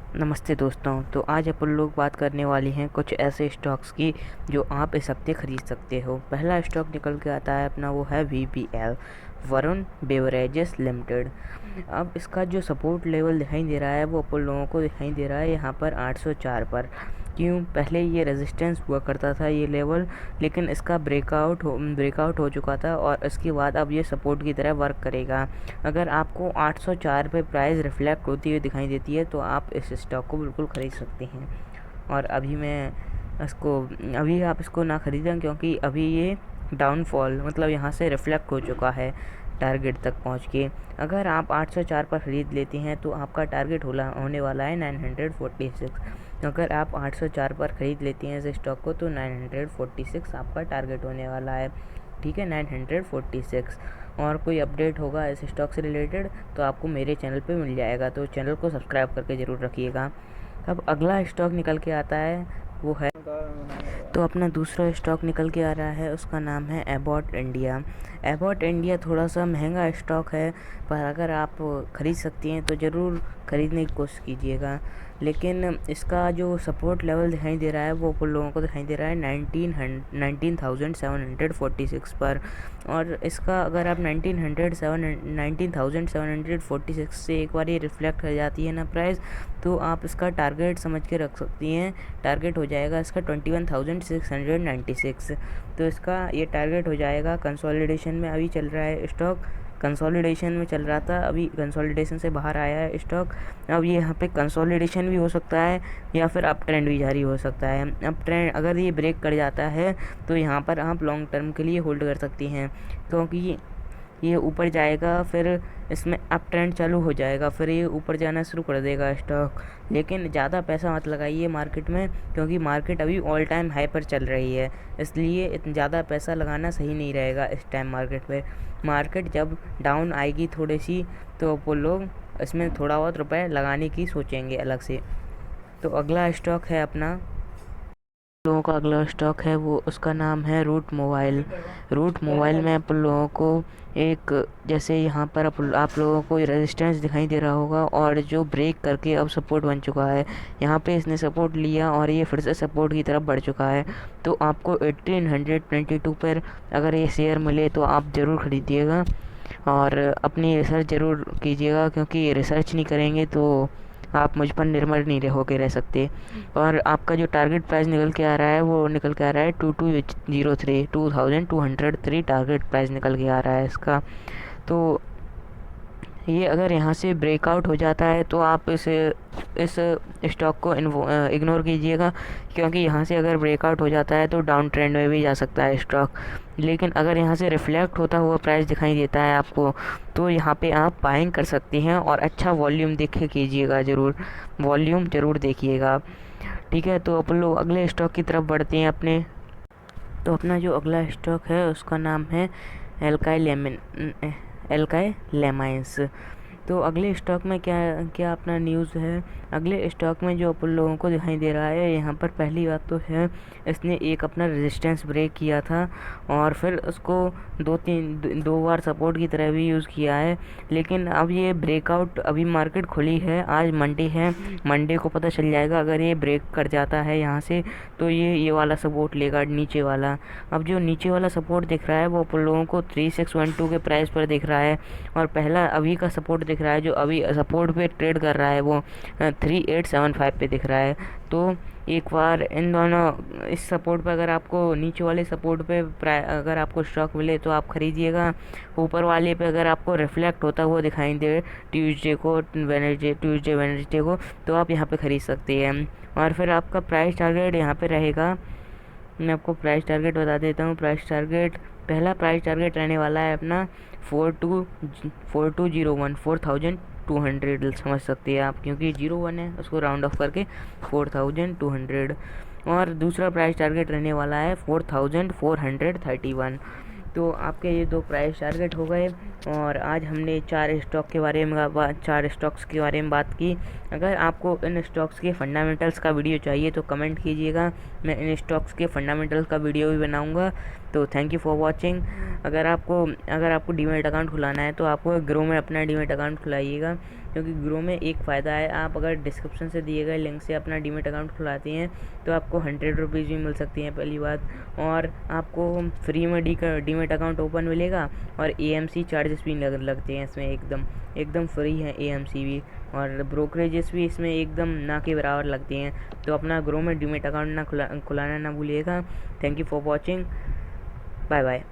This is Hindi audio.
नमस्ते दोस्तों। तो आज अपन लोग बात करने वाली हैं कुछ ऐसे स्टॉक्स की जो आप इस हफ्ते ख़रीद सकते हो। पहला स्टॉक निकल के आता है अपना, वो है वीबीएल, वरुण बेवरेजेस लिमिटेड। अब इसका जो सपोर्ट लेवल दिखाई दे रहा है वो अपन लोगों को दिखाई दे रहा है यहाँ पर 804 पर। क्यों? पहले ये रेजिस्टेंस हुआ करता था ये लेवल, लेकिन इसका ब्रेकआउट हो चुका था और इसके बाद अब ये सपोर्ट की तरह वर्क करेगा। अगर आपको 804 पे प्राइस रिफ्लेक्ट होती हुई दिखाई देती है तो आप इस स्टॉक को बिल्कुल ख़रीद सकते हैं। और अभी आप इसको ना ख़रीदें, क्योंकि अभी ये डाउनफॉल मतलब यहाँ से रिफ्लेक्ट हो चुका है टारगेट तक पहुँच के। अगर आप 804 पर ख़रीद लेते हैं तो आपका टारगेट होने वाला है 946। अगर आप 804 पर ख़रीद लेते हैं इस स्टॉक को तो 946 आपका टारगेट होने वाला है। ठीक है, 946। और कोई अपडेट होगा इस स्टॉक से रिलेटेड तो आपको मेरे चैनल पे मिल जाएगा, तो चैनल को सब्सक्राइब करके ज़रूर रखिएगा। अब अगला स्टॉक निकल के आता है वो है, तो अपना दूसरा स्टॉक निकल के आ रहा है, उसका नाम है एबॉट इंडिया। एबॉट इंडिया थोड़ा सा महंगा स्टॉक है, पर अगर आप ख़रीद सकती हैं तो ज़रूर ख़रीदने की कोशिश कीजिएगा। लेकिन इसका जो सपोर्ट लेवल दिखाई दे रहा है वो उन लोगों को दिखाई दे रहा है 19,746 पर। और इसका अगर आप 19,746 से एक बार ये रिफ्लेक्ट कर जाती है ना प्राइस, तो आप इसका टारगेट समझ के रख सकती हैं। टारगेट हो जाएगा इसका 21,696। तो इसका ये टारगेट हो जाएगा। कंसोलिडेशन में अभी चल रहा है स्टॉक, कंसोलिडेशन में चल रहा था, अभी कंसोलिडेशन से बाहर आया है स्टॉक। अब ये यहाँ पे कंसोलिडेशन भी हो सकता है या फिर अप ट्रेंड भी जारी हो सकता है। अप ट्रेंड अगर ये ब्रेक कर जाता है तो यहाँ पर आप लॉन्ग टर्म के लिए होल्ड कर सकती हैं, क्योंकि ये ऊपर जाएगा फिर इसमें अप ट्रेंड चालू हो जाएगा, फिर ये ऊपर जाना शुरू कर देगा स्टॉक। लेकिन ज़्यादा पैसा मत लगाइए मार्केट में, क्योंकि मार्केट अभी ऑल टाइम हाई पर चल रही है, इसलिए इतना ज़्यादा पैसा लगाना सही नहीं रहेगा इस टाइम मार्केट पे। मार्केट जब डाउन आएगी थोड़ी सी तो वो लोग इसमें थोड़ा बहुत रुपए लगाने की सोचेंगे अलग से। तो अगला स्टॉक है अपना, लोगों का अगला स्टॉक है वो, उसका नाम है रूट मोबाइल। रूट मोबाइल में आप लोगों को एक, जैसे यहाँ पर आप लोगों को रेजिस्टेंस दिखाई दे रहा होगा और जो ब्रेक करके अब सपोर्ट बन चुका है। यहाँ पे इसने सपोर्ट लिया और ये फिर से सपोर्ट की तरफ बढ़ चुका है। तो आपको 1822 पर अगर ये शेयर मिले तो आप ज़रूर ख़रीदिएगा और अपनी रिसर्च ज़रूर कीजिएगा, क्योंकि रिसर्च नहीं करेंगे तो आप मुझ पर निर्भर नहीं होके रह सकते। और आपका जो टारगेट प्राइस निकल के आ रहा है वो निकल के आ रहा है 2203 टारगेट प्राइस निकल के आ रहा है इसका। तो ये अगर यहाँ से ब्रेकआउट हो जाता है तो आप इस स्टॉक को इग्नोर कीजिएगा, क्योंकि यहाँ से अगर ब्रेकआउट हो जाता है तो डाउन ट्रेंड में भी जा सकता है स्टॉक। लेकिन अगर यहाँ से रिफ्लेक्ट होता हुआ प्राइस दिखाई देता है आपको तो यहाँ पे आप बाइंग कर सकते हैं और अच्छा वॉल्यूम देखे कीजिएगा, ज़रूर वॉल्यूम ज़रूर देखिएगा। ठीक है, तो अपन लोग अगले स्टॉक की तरफ बढ़ते हैं अपने। तो अपना जो अगला स्टॉक है उसका नाम है एल्काई लेमाइंस। तो अगले स्टॉक में क्या क्या अपना न्यूज़ है। अगले स्टॉक में जो अपन लोगों को दिखाई दे रहा है, यहाँ पर पहली बात तो है इसने एक अपना रेजिस्टेंस ब्रेक किया था और फिर उसको दो बार सपोर्ट की तरह भी यूज़ किया है। लेकिन अब ये ब्रेकआउट, अभी मार्केट खुली है, आज मंडे है, मंडे को पता चल जाएगा। अगर ये ब्रेक कर जाता है यहाँ से तो ये वाला सपोर्ट लेगा, नीचे वाला। अब जो नीचे वाला सपोर्ट दिख रहा है वो अपन लोगों को 3612 के प्राइस पर दिख रहा है, और पहला अभी का सपोर्ट दिख रहा है जो अभी सपोर्ट पे ट्रेड कर रहा है वो 3875 पे दिख रहा है। तो एक बार इन दोनों इस सपोर्ट पे, अगर आपको नीचे वाले सपोर्ट पे अगर आपको स्टॉक मिले तो आप ख़रीदिएगा। ऊपर वाले पे अगर आपको रिफ्लेक्ट होता हुआ दिखाई दे ट्यूसडे वेडनेसडे को तो आप यहाँ पे ख़रीद सकते हैं। और फिर आपका प्राइस टारगेट यहाँ पे रहेगा, मैं आपको प्राइस टारगेट बता देता हूँ। पहला प्राइस टारगेट रहने वाला है अपना 4201 समझ सकते हैं आप, क्योंकि 01 है उसको राउंड ऑफ करके 4200। और दूसरा प्राइस टारगेट रहने वाला है 4431। तो आपके ये दो प्राइस टारगेट हो गए। और आज हमने चार स्टॉक्स के बारे में बात की। अगर आपको इन स्टॉक्स के फंडामेंटल्स का वीडियो चाहिए तो कमेंट कीजिएगा, मैं इन स्टॉक्स के फंडामेंटल्स का वीडियो भी बनाऊंगा। तो थैंक यू फॉर वॉचिंग। अगर आपको डीमैट अकाउंट खुलाना है तो आपको ग्रो में अपना डीमैट अकाउंट खुलाइएगा। क्योंकि ग्रो में एक फ़ायदा है, आप अगर डिस्क्रिप्शन से दिए गए लिंक से अपना डीमेट अकाउंट खुलाते हैं तो आपको 100 रुपीज़ भी मिल सकती हैं पहली बात, और आपको फ्री में डीमेट अकाउंट ओपन मिलेगा, और AMC चार्जेस भी लगते हैं इसमें, एकदम फ्री है AMC भी, और ब्रोकरेजेस भी इसमें एकदम ना के बराबर लगती हैं। तो अपना ग्रो में डीमेट अकाउंट खुलाना ना भूलिएगा। Thank you for watching, bye bye.